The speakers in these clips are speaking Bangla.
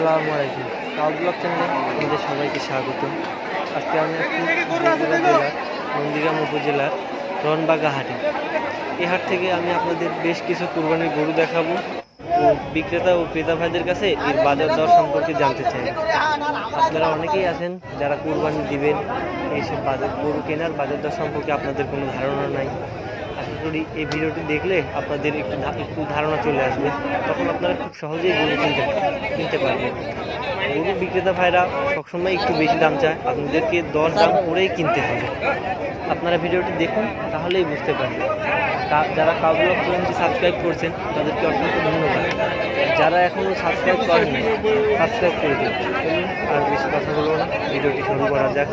আসসালামু আলাইকুম। কাউ ব্লগ চ্যানেলে আপনাদের সবাইকে স্বাগত। আজকে আমি নন্দীগ্রাম উপজেলার রনবাগা হাটে। এই হাট থেকে আমি আপনাদের বেশ কিছু কুরবানির গরু দেখাবো ও বিক্রেতা ও ক্রেতা ভাইদের কাছে এর বাজার দর সম্পর্কে জানতে চাই। আপনারা অনেকেই আছেন যারা কুরবানি দিবেন, এইসব বাজার গরু কেনার বাজার দর সম্পর্কে আপনাদের কোনো ধারণা নাই। আশা করি এই ভিডিওটি দেখলে আপনাদের একটু ধারণা চলে আসবে, তখন আপনারা খুব সহজেই গরু কিনতে পারবেন। গরু বিক্রেতা ভাইরা সবসময় একটু বেশি দাম চায়, আপনাদেরকে দর দাম করেই কিনতে হবে। আপনারা ভিডিওটি দেখুন, তাহলেই বুঝতে পারবেন। যারা কাউ ব্লগ চ্যানেলটি সাবস্ক্রাইব করছেন তাদেরকে অসংখ্য ধন্যবাদ। যারা এখনও সাবস্ক্রাইব করেননি সাবস্ক্রাইব করে দিন। আর বেশি কথা বলবো না, ভিডিওটি শুরু করা যাক।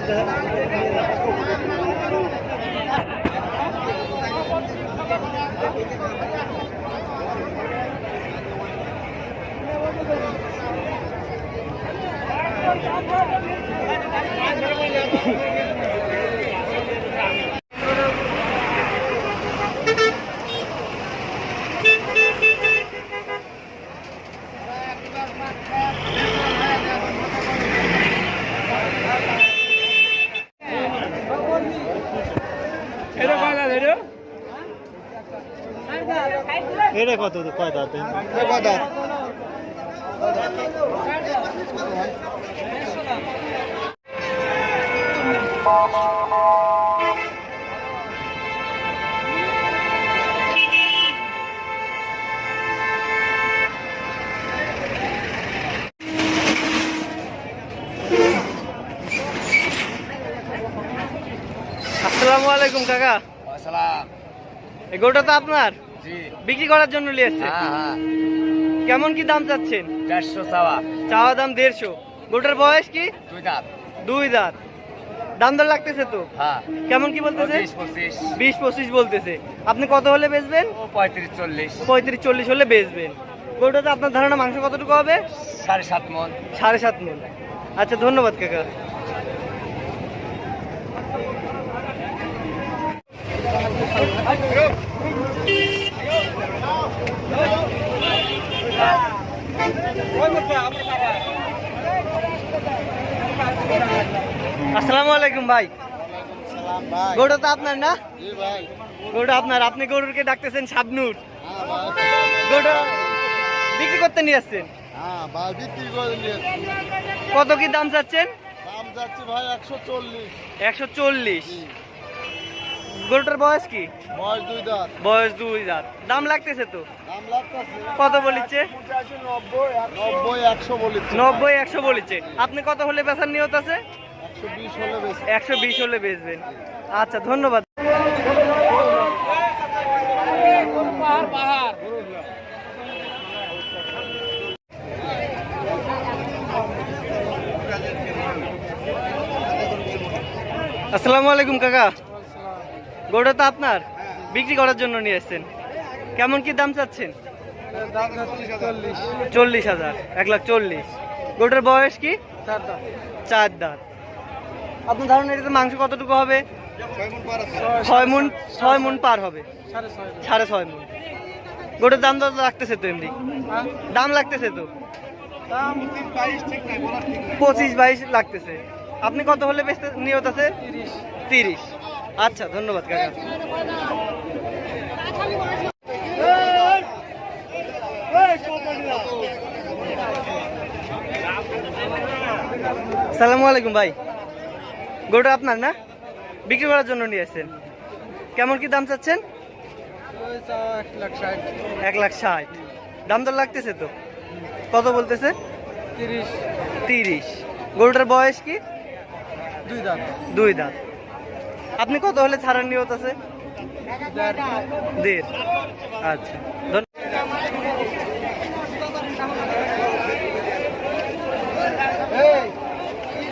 এটা কত কয় দাঁত? আসসালামু আলাইকুম কাকা। এই গরুটা তো আপনার? বিক্রি করার জন্য নিয়ে এসেছেন? কেমন কি দাম চাচ্ছেন? 400 চাওয়া। চাওয়া দাম 150। গরুটার বয়স কি? 2 দাঁত। 2 দাঁত। দাম দর লাগতেছে তো? হ্যাঁ। কেমন কি বলতেছে? 20-25 বলতেছে। আপনি কত হলে বেচবেন? 35-40। 35-40 হলে বেচবেন। গরুটাতে আপনার ধারণা মাংস কতটুকু হবে? 7.5 মণ। 7.5 মণ। আচ্ছা, ধন্যবাদ কাকা। আসসালামু আলাইকুম ভাই। গরুটা তো আপনার না? গরুটা আপনার। আপনি গরুকে ডাকতেছেন শাবনুর। গরুটা বিক্রি করতে নিয়ে আসছেন? কত কি দাম চাচ্ছেন? 140। গরুটার বয়স কি? বয়স 2 দাঁত। দাম লাগতেছে তো? কত বলিচ্ছে? 90-100 বলিচ্ছে। আপনি কত হলে বেচার নিয়ত আছে? 120 হলে বেচবেন। আচ্ছা, ধন্যবাদ। আসসালামু আলাইকুম কাকা। গরুটা তো আপনার? বিক্রি করার জন্য নিয়ে এসেছেন। কেমন কি দাম চাচ্ছেন? 40,000। 1,40,000। গরুটার বয়স কি? 4 দাঁত। আপনার ধারণা এটাতে মাংস কতটুকু হবে? 6 মণ পার হবে। 6.5 মণ। গরুটার দাম দর লাগতেছে তো? এমনি দাম লাগতেছে তো? 25-22 লাগতেছে। আপনি কত হলে বেচতে নিয়ত আছে? 30। আচ্ছা, ধন্যবাদ কাকা। আসসালামু আলাইকুম ভাই। গরুটা আপনার না? বিক্রি করার জন্য নিয়ে আসছেন। কেমন কি দাম চাচ্ছেন? 1,60,000। দাম দর লাগতেছে তো? কত বলতেছে? 30। গরুটার বয়স কি? 2 দাঁত। আপনি কত হলে ছাড়ার নিয়ত আছে? 1.5। আচ্ছা,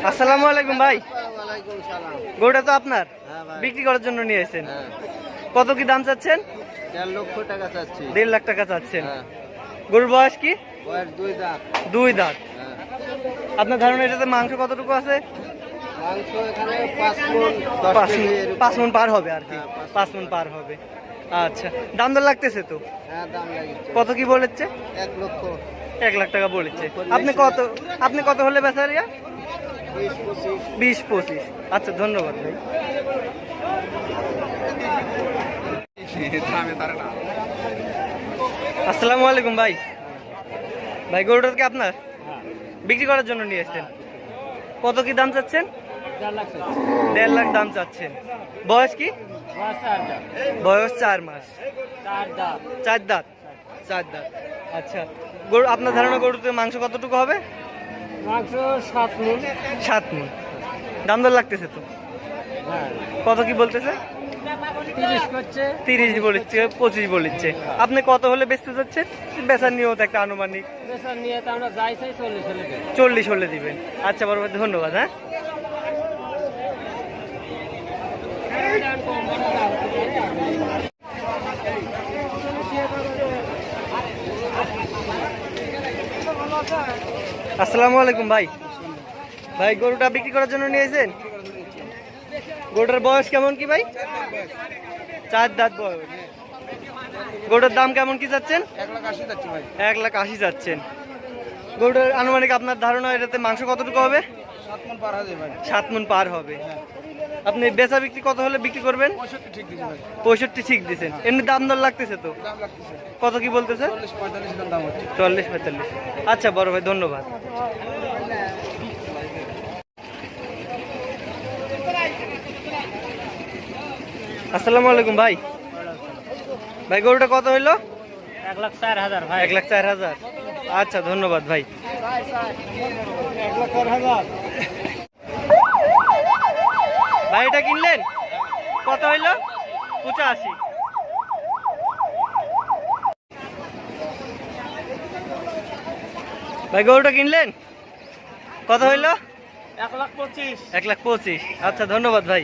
আসসালামু আলাইকুম ভাই। গরুটা তো আপনার? বিক্রি করার জন্য নিয়ে এসেছেন। কত কি দাম চাচ্ছেন? 1.5 লক্ষ টাকা চাচ্ছি। 1.5 লাখ টাকা চাচ্ছেন। গরুর বয়স কি? 2 দাঁত। আপনার ধারণা এটাতে মাংস কতটুকু আছে? মাংস এখানে 5 মণ 5 মণ পার হবে আর কি। 5 মণ পার হবে। আচ্ছা, দাম দর লাগতেছে তো? হ্যাঁ, দাম লাগছে। কত কি বলেছে? 1 লক্ষ। 1 লাখ টাকা বলেছে। আপনি কত হলে বেচারিয়া? 20-25। আচ্ছা ধন্যবাদ ভাই। আসসালামু আলাইকুম ভাই। ভাই গরুটা কি আপনার? বিক্রি করার জন্য নিয়ে এসেছেন? কত কি দাম চাচ্ছেন? 1.5 লাখ দাম চাচ্ছেন। বয়স কি? বয়স 4 মাস। 4 দাঁত। আচ্ছা, গরু আপনার ধারণা গরুতে মাংস কতটুকু হবে? মাংস 7 মণ। 7 মণ। দাম দর লাগতেছে তো? কত কি বলতেছে? 30 করছে। 30 বলেছে, 25 বলেছে। আপনি কত হলে বেচতে চাচ্ছেন? বেচার নিয়ত একটা আনুমানিক বেচার নিয়ে তো আমরা যাই চাই 40 হলে দেব। 40 হলে দিবেন। আচ্ছা বড় ভাই ধন্যবাদ। হ্যাঁ, আসসালামু আলাইকুম ভাই। ভাই গরুটা বিক্রি করার জন্য নিয়েছেন? গরুটার বয়স কেমন কি ভাই? 4 দাঁত বয়স। গরুটার দাম কেমন কি যাচ্ছেন? 1,80,000 যাচ্ছে ভাই। 1,80,000 যাচ্ছেন। গরুটার আনুমানিক আপনার ধারণা এটাতে মাংস কতটুকু হবে? 7 মণ পার হবে ভাই। 7 মণ পার হবে। আপনি বেচা বিক্রি কত হলে বিক্রি করবেন? 65 ঠিক দিছি ভাই। 65 ঠিক দিচ্ছেন। এমনি দাম দর লাগতেছে তো? দাম লাগতেছে কত কি বলতেছে? 40-45 দাম হচ্ছে। 40-45। আচ্ছা বড় ভাই ধন্যবাদ। আসসালামু আলাইকুম ভাই। ভাই গরুটা কত হইলো? 1,04,000 ভাই। 1,04,000। আচ্ছা ধন্যবাদ ভাই। 1,04,000। ভাই এটা কিনলেন? কত হইলো? 85। ভাই গরুটা কিনলেন? কত হইলো? 1,25,000। 1,25,000। আচ্ছা ধন্যবাদ ভাই।